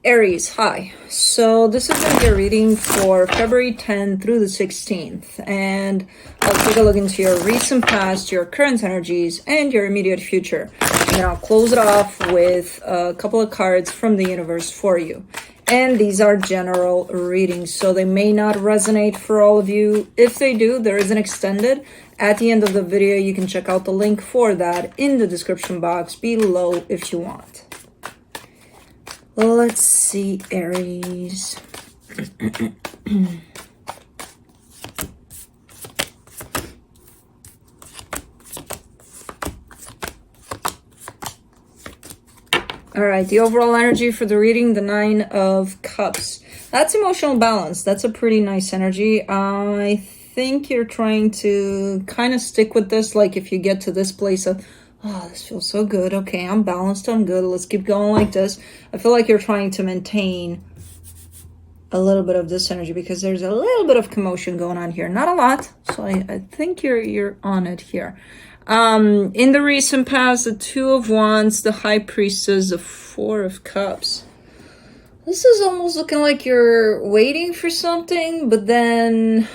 Aries, hi. So this is going to be a reading for February 10th through the 16th. And I'll take a look into your recent past, your current energies, and your immediate future. And then I'll close it off with a couple of cards from the universe for you. And these are general readings, so they may not resonate for all of you. If they do, there is an extended. At the end of the video, you can check out the link for that in the description box below if you want. Let's see, Aries. All right, the overall energy for the reading, the 9 of Cups. That's emotional balance. That's a pretty nice energy. I think you're trying to kind of stick with this. Like if you get to this place of, oh, this feels so good. Okay, I'm balanced. I'm good. Let's keep going like this. I feel like you're trying to maintain a little bit of this energy because there's a little bit of commotion going on here. Not a lot. So I think you're on it here. In the recent past, the 2 of Wands, the High Priestess, the 4 of Cups. This is almost looking like you're waiting for something, but then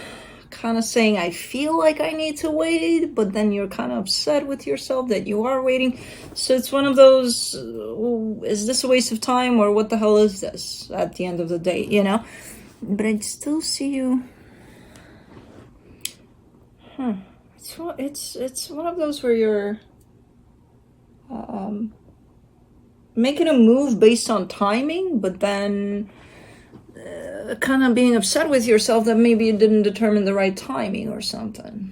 kind of saying, I feel like I need to wait, but then you're kind of upset with yourself that you are waiting. So it's one of those, is this a waste of time or what the hell is this at the end of the day, you know? But I still see you. It's one of those where you're making a move based on timing, but then kind of being upset with yourself that maybe you didn't determine the right timing or something.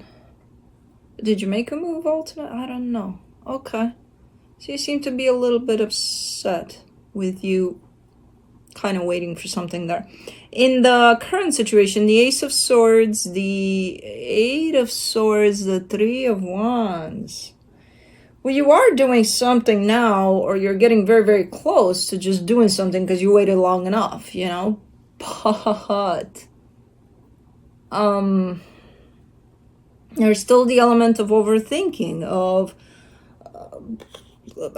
Did you make a move ultimately? I don't know. Okay. So you seem to be a little bit upset with you kind of waiting for something there. In the current situation, the Ace of Swords, the 8 of Swords, the 3 of Wands. Well, you are doing something now, or you're getting very, very close to just doing something because you waited long enough, you know? But there's still the element of overthinking of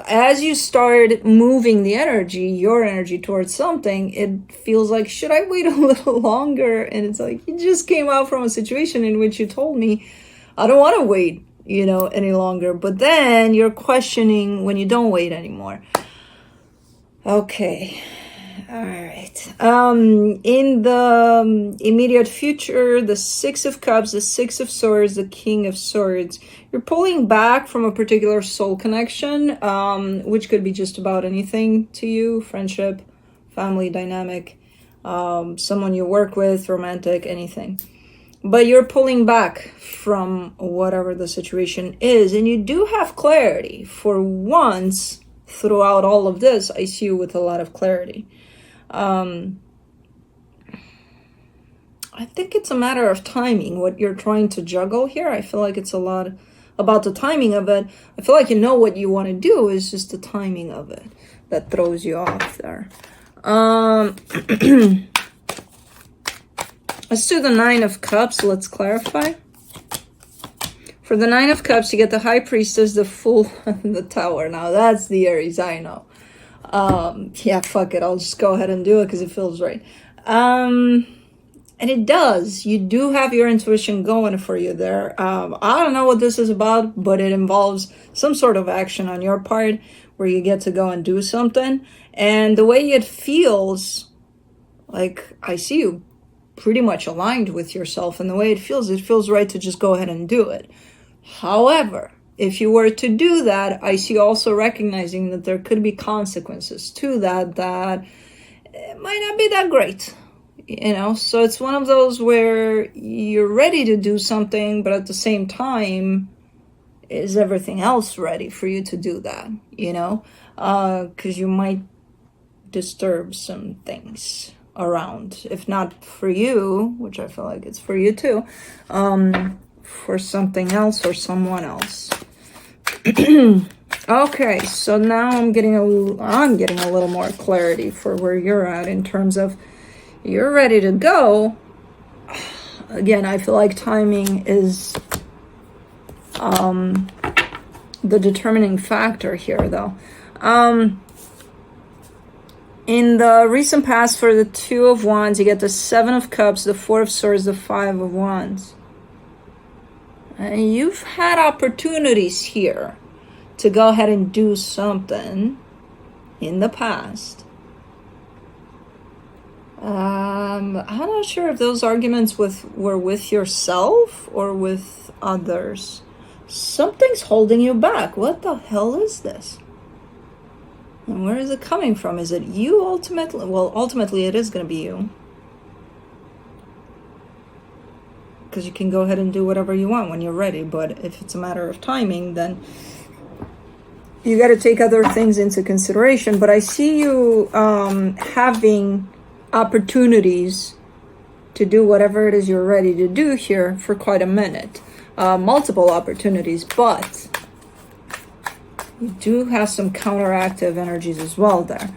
as you start moving the energy, your energy towards something, it feels like, should I wait a little longer? And it's like, you just came out from a situation in which you told me, I don't want to wait, you know, any longer. But then you're questioning when you don't wait anymore. Okay. All right. In the immediate future, the 6 of Cups, the 6 of Swords, the King of Swords, you're pulling back from a particular soul connection, which could be just about anything to you, friendship, family dynamic, someone you work with, romantic, anything. But you're pulling back from whatever the situation is, and you do have clarity. For once, throughout all of this, I see you with a lot of clarity. I think it's a matter of timing, what you're trying to juggle here. I feel like it's a lot about the timing of it. I feel like you know what you want to do, is just the timing of it that throws you off there. Let's do the 9 of Cups. Let's clarify. For the 9 of Cups, you get the High Priestess, the Fool, and the Tower. Now, that's the Aries, I know. Yeah, fuck it. I'll just go ahead and do it because it feels right. And it does. You do have your intuition going for you there. I don't know what this is about, but it involves some sort of action on your part where you get to go and do something. And the way it feels, like I see you pretty much aligned with yourself, and the way it feels right to just go ahead and do it. However, if you were to do that, I see also recognizing that there could be consequences to that it might not be that great, you know? So it's one of those where you're ready to do something, but at the same time, is everything else ready for you to do that, you know? Because you might disturb some things around, if not for you, which I feel like it's for you too, for something else or someone else. Okay, so now I'm getting a little more clarity for where you're at in terms of you're ready to go. Again, I feel like timing is the determining factor here, though. In the recent past, for the Two of Wands, you get the Seven of Cups, the Four of Swords, the Five of Wands. And you've had opportunities here to go ahead and do something in the past. I'm not sure if those arguments were with yourself or with others. Something's holding you back. What the hell is this? And where is it coming from? Is it you ultimately? Well, ultimately it is going to be you. Because you can go ahead and do whatever you want when you're ready. But if it's a matter of timing, then you got to take other things into consideration. But I see you having opportunities to do whatever it is you're ready to do here for quite a minute. Multiple opportunities, but you do have some counteractive energies as well there.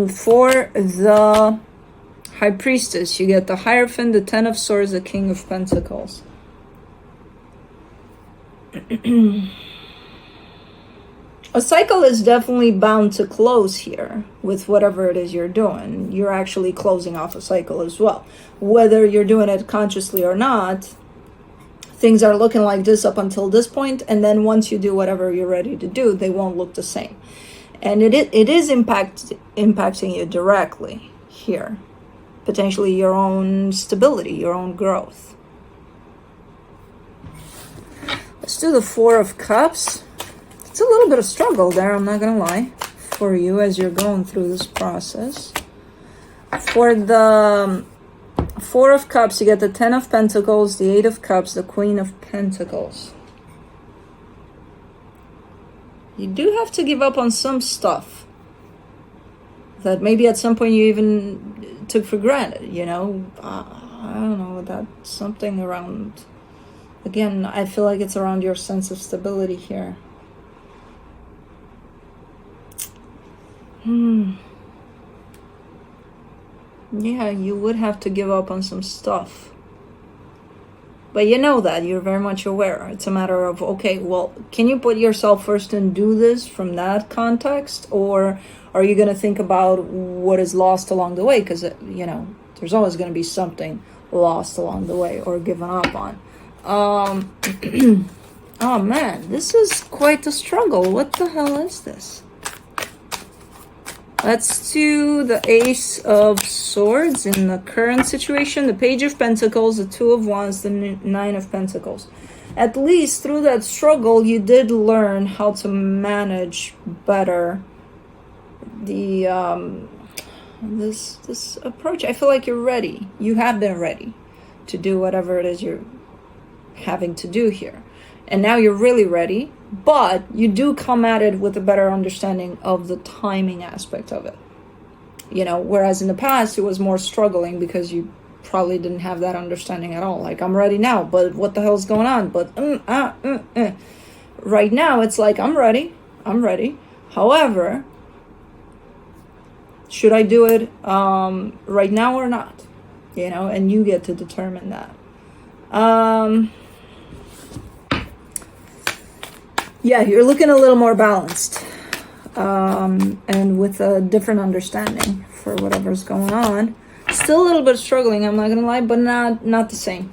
For the High Priestess, you get the Hierophant, the Ten of Swords, the King of Pentacles. A cycle is definitely bound to close here with whatever it is you're doing. You're actually closing off a cycle as well. Whether you're doing it consciously or not, things are looking like this up until this point, and then once you do whatever you're ready to do, they won't look the same. And it is impacting you directly here. Potentially your own stability, your own growth. Let's do the Four of Cups. It's a little bit of struggle there, I'm not gonna lie, for you as you're going through this process. For the Four of Cups, you get the Ten of Pentacles, the Eight of Cups, the Queen of Pentacles. You do have to give up on some stuff that maybe at some point you even took for granted, you know? I don't know, that something around, again, I feel like it's around your sense of stability here. Yeah, you would have to give up on some stuff. But you know that. You're very much aware. It's a matter of, okay, well, can you put yourself first and do this from that context? Or are you going to think about what is lost along the way? Because, you know, there's always going to be something lost along the way or given up on. Oh, man, this is quite a struggle. What the hell is this? Let's do the Ace of Swords in the current situation, the Page of Pentacles, the Two of Wands, the Nine of Pentacles. At least through that struggle, you did learn how to manage better the this approach. I feel like you're ready. You have been ready to do whatever it is you're having to do here. And now you're really ready, but you do come at it with a better understanding of the timing aspect of it. You know, whereas in the past, it was more struggling because you probably didn't have that understanding at all. Like, I'm ready now, but what the hell's going on? But, Right now, it's like, I'm ready. However, should I do it right now or not? You know, and you get to determine that. Yeah, you're looking a little more balanced and with a different understanding for whatever's going on. Still a little bit struggling, I'm not going to lie, but not the same.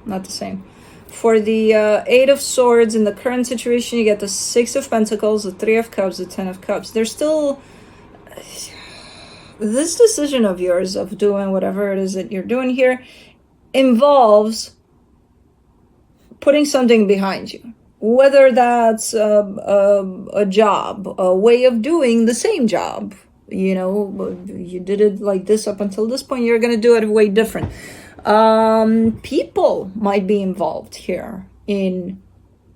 Not the same. For the Eight of Swords, in the current situation, you get the Six of Pentacles, the Three of Cups, the Ten of Cups. There's still this decision of yours of doing whatever it is that you're doing here involves putting something behind you. Whether that's a job, a way of doing the same job, you know, you did it like this up until this point, you're going to do it way different. People might be involved here in,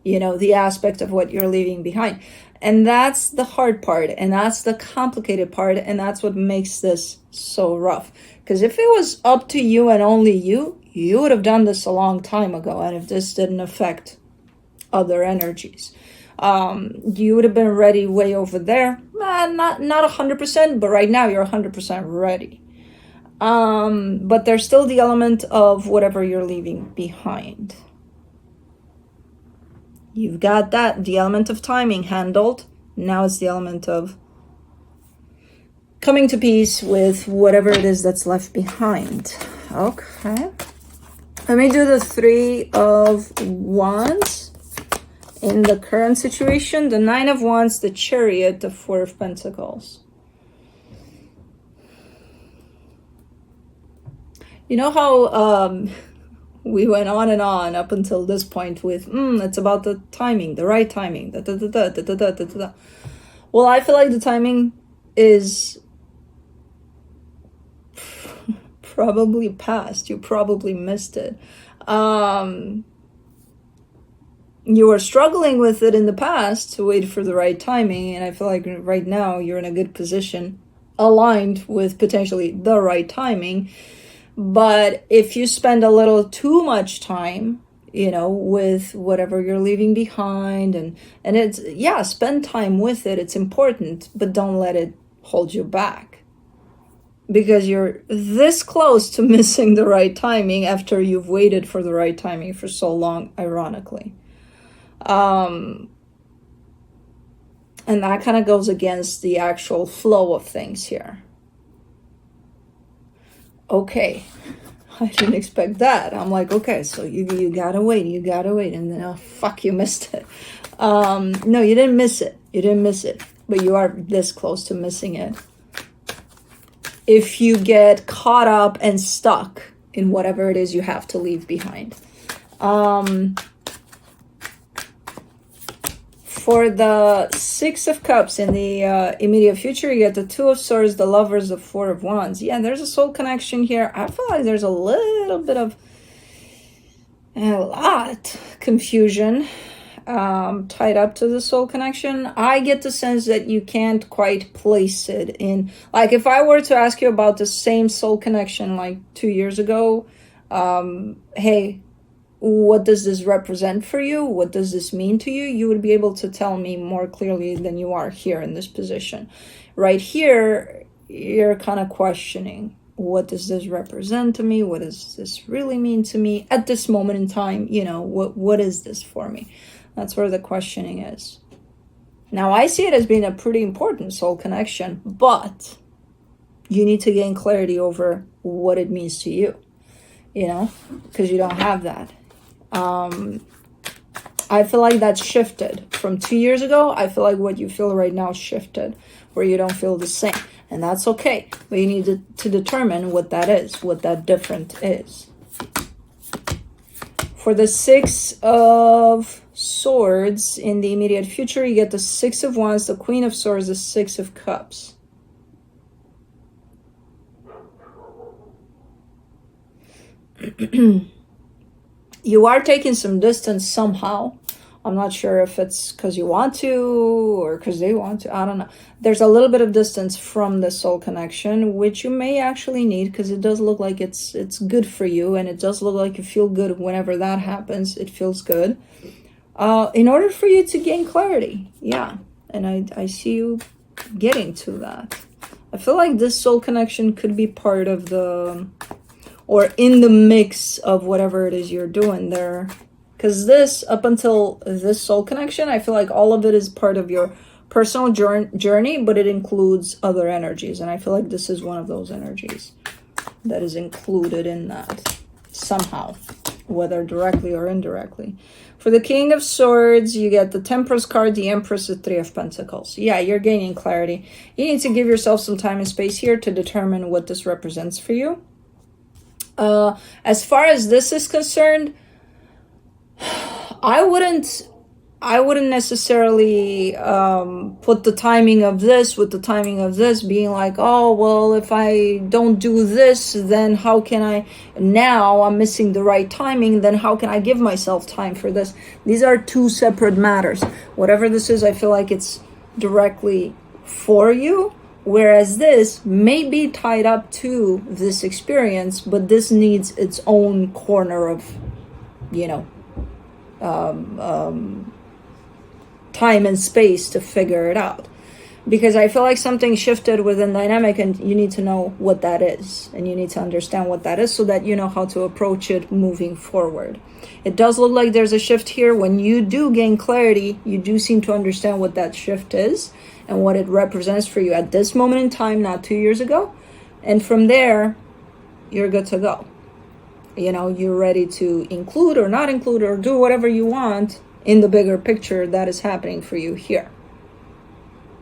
you know, the aspect of what you're leaving behind. And that's the hard part, and that's the complicated part, and that's what makes this so rough. Because if it was up to you and only you, you would have done this a long time ago, and if this didn't affect other energies, you would have been ready way over there. Not 100%, but right now you're 100% ready. But there's still the element of whatever you're leaving behind. You've got that, the element of timing handled. Now it's the element of coming to peace with whatever it is that's left behind. Okay. Let me do the Three of Wands in the current situation, the Nine of Wands, the Chariot, the Four of Pentacles. You know how we went on and on up until this point with, it's about the timing, the right timing, Well, I feel like the timing is probably past. You probably missed it. You were struggling with it in the past to wait for the right timing, and I feel like right now you're in a good position, aligned with potentially the right timing. But if you spend a little too much time, you know, with whatever you're leaving behind, and it's, yeah, spend time with it, it's important, but don't let it hold you back, because you're this close to missing the right timing after you've waited for the right timing for so long, ironically. And that kind of goes against the actual flow of things here. Okay, I didn't expect that. I'm like, okay, so you gotta wait, and then, oh, fuck, you missed it. No, you didn't miss it. You didn't miss it, but you are this close to missing it. If you get caught up and stuck in whatever it is you have to leave behind. For the Six of Cups in the immediate future, you get the Two of Swords, the Lovers, the Four of Wands. Yeah, there's a soul connection here. I feel like there's a little bit of, a lot confusion tied up to the soul connection. I get the sense that you can't quite place it in. Like, if I were to ask you about the same soul connection like 2 years ago, hey, what does this represent for you? What does this mean to you? You would be able to tell me more clearly than you are here in this position. Right here, you're kind of questioning, what does this represent to me? What does this really mean to me at this moment in time? You know, what is this for me? That's where the questioning is. Now, I see it as being a pretty important soul connection, but you need to gain clarity over what it means to you, you know, because you don't have that. I feel like that's shifted from 2 years ago. I feel like what you feel right now shifted, where you don't feel the same, and that's okay. But you need to determine what that is, what that different is. For the Six of Swords in the immediate future, you get the Six of Wands, the Queen of Swords, the Six of Cups. You are taking some distance somehow. I'm not sure if it's because you want to or because they want to. I don't know. There's a little bit of distance from the soul connection, which you may actually need, because it does look like it's good for you, and it does look like you feel good whenever that happens. It feels good. In order for you to gain clarity. Yeah. And I see you getting to that. I feel like this soul connection could be part of the, or in the mix of whatever it is you're doing there. Because this, up until this soul connection, I feel like all of it is part of your personal journey, but it includes other energies. And I feel like this is one of those energies that is included in that somehow, whether directly or indirectly. For the King of Swords, you get the Temperance card, the Empress, the Three of Pentacles. Yeah, you're gaining clarity. You need to give yourself some time and space here to determine what this represents for you. As far as this is concerned, I wouldn't necessarily put the timing of this with the timing of this, being like, oh, well, if I don't do this, then how can I, now I'm missing the right timing, then how can I give myself time for this? These are two separate matters. Whatever this is, I feel like it's directly for you. Whereas this may be tied up to this experience, but this needs its own corner of, you know, time and space to figure it out. Because I feel like something shifted within dynamic, and you need to know what that is. And you need to understand what that is so that you know how to approach it moving forward. It does look like there's a shift here. When you do gain clarity, you do seem to understand what that shift is. and what it represents for you at this moment in time, not 2 years ago. And from there, you're good to go. You know, you're ready to include or not include or do whatever you want in the bigger picture that is happening for you here.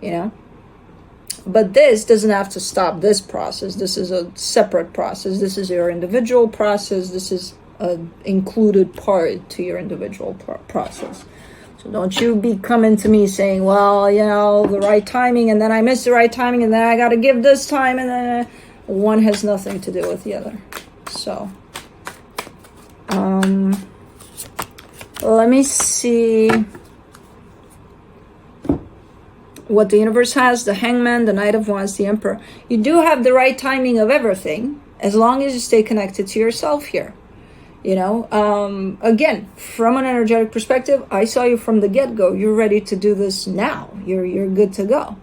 You know? But this doesn't have to stop this process. This is a separate process. This is your individual process. This is an included part to your individual process. So don't you be coming to me saying, well, you know, the right timing, and then I missed the right timing, and then I got to give this time, and then one has nothing to do with the other. So, let me see what the universe has. The Hangman, the Knight of Wands, the Emperor. You do have the right timing of everything, as long as you stay connected to yourself here. You know, again, from an energetic perspective, I saw you from the get-go. You're ready to do this now. You're good to go.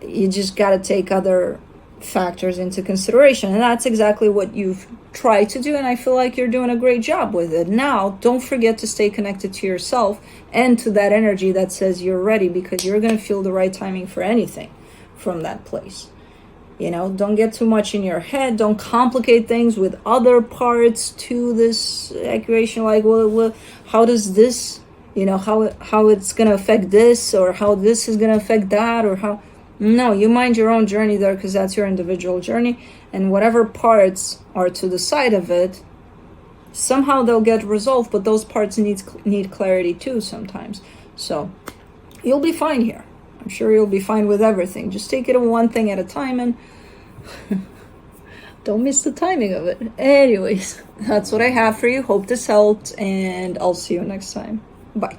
You just got to take other factors into consideration, and that's exactly what you've tried to do, and I feel like you're doing a great job with it. Now, don't forget to stay connected to yourself and to that energy that says you're ready, because you're going to feel the right timing for anything from that place. You know, don't get too much in your head. Don't complicate things with other parts to this equation. Like, well, how does this, you know, how it's going to affect this, or how this is going to affect that, or how. No, you mind your own journey there, because that's your individual journey. And whatever parts are to the side of it, somehow they'll get resolved, but those parts need clarity too sometimes. So you'll be fine here. I'm sure you'll be fine with everything. Just take it one thing at a time, and don't miss the timing of it. Anyways, that's what I have for you. Hope this helped, and I'll see you next time. Bye.